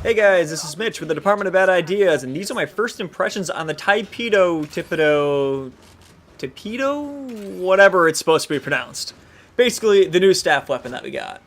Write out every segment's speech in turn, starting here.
Hey guys, this is Mitch with the Department of Bad Ideas, and these are my first impressions on the Tipedo, whatever it's supposed to be pronounced. Basically, the new staff weapon that we got.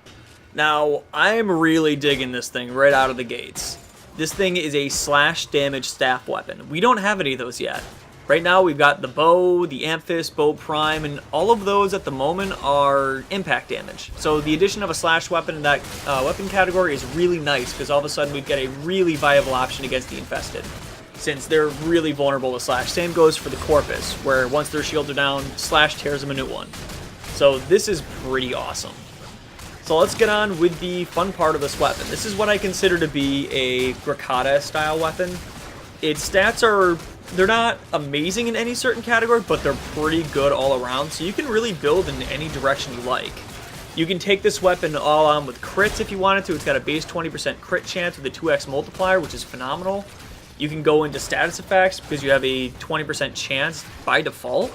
Now, I'm really digging this thing right out of the gates. This thing is a slash damage staff weapon. We don't have any of those yet. Right now, we've got the bow, the Amethyst, bow prime, and all of those at the moment are impact damage. So the addition of a slash weapon in that weapon category is really nice, because all of a sudden we've got a really viable option against the infested, since they're really vulnerable to slash. Same goes for the Corpus, where once their shields are down, slash tears them a new one. So this is pretty awesome. So let's get on with the fun part of this weapon. This is what I consider to be a Grakata style weapon. Its stats are, they're not amazing in any certain category, but they're pretty good all around, so you can really build in any direction you like. You can take this weapon all on with crits if you wanted to. It's got a base 20% crit chance with a 2x multiplier, which is phenomenal. You can go into status effects because you have a 20% chance by default.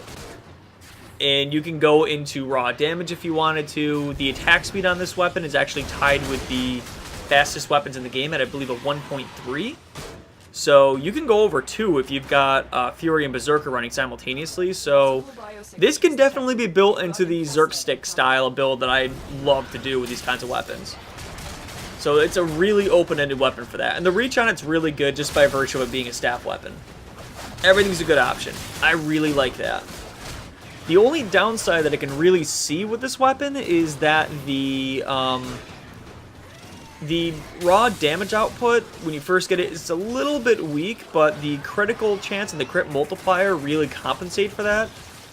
And you can go into raw damage if you wanted to. The attack speed on this weapon is actually tied with the fastest weapons in the game at, I believe, a 1.3. So you can go over 2 if you've got Fury and Berserker running simultaneously. So this can definitely be built into the Zergstick style build that I love to do with these kinds of weapons. So it's a really open-ended weapon for that. And the reach on it's really good just by virtue of it being a staff weapon. Everything's a good option. I really like that. The only downside that I can really see with this weapon is that the raw damage output, when you first get it, is a little bit weak, but the critical chance and the crit multiplier really compensate for that.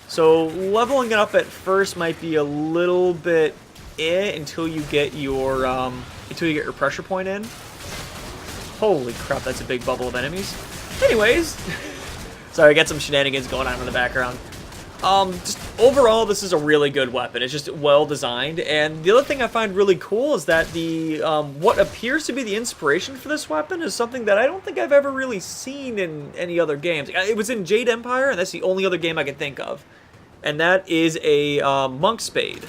So leveling it up at first might be a little bit until you get your pressure point in. Holy crap, that's a big bubble of enemies. Anyways, sorry, I got some shenanigans going on in the background. Just overall, this is a really good weapon. It's just well designed, and the other thing I find really cool is that the what appears to be the inspiration for this weapon is something that I don't think I've ever really seen in any other games. It was in Jade Empire, and that's the only other game I can think of, and that is a monk spade.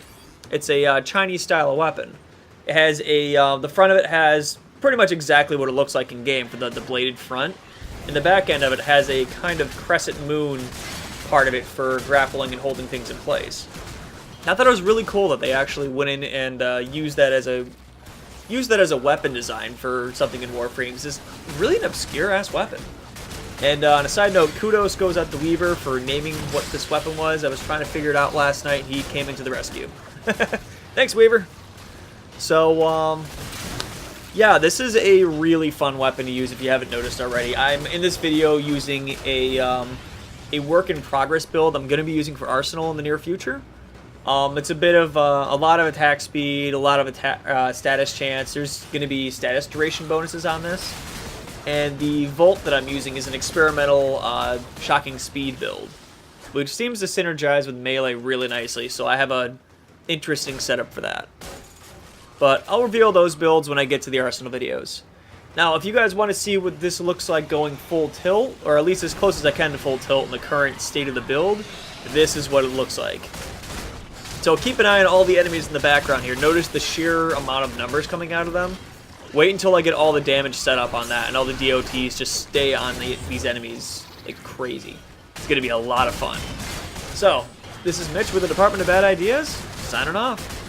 It's a Chinese style of weapon. It has a the front of it has pretty much exactly what it looks like in game for the bladed front, and the back end of it has a kind of crescent moon part of it for grappling and holding things in place. I thought it was really cool that they actually went in and used that as a weapon design for something in Warframe. It's really an obscure ass weapon. And on a side note, kudos goes out to Weaver for naming what this weapon was. I was trying to figure it out last night. He came into the rescue. Thanks, Weaver. So yeah, this is a really fun weapon to use if you haven't noticed already. I'm in this video using a work-in-progress build I'm going to be using for Arsenal in the near future. It's a bit of a lot of attack speed, a lot of status chance. There's going to be status duration bonuses on this. And the Volt that I'm using is an experimental shocking speed build, which seems to synergize with melee really nicely, so I have an interesting setup for that. But I'll reveal those builds when I get to the Arsenal videos. Now, if you guys want to see what this looks like going full tilt, or at least as close as I can to full tilt in the current state of the build, this is what it looks like. So keep an eye on all the enemies in the background here. Notice the sheer amount of numbers coming out of them. Wait until I get all the damage set up on that, and all the DOTs just stay on these enemies like crazy. It's going to be a lot of fun. So, this is Mitch with the Department of Bad Ideas, signing off.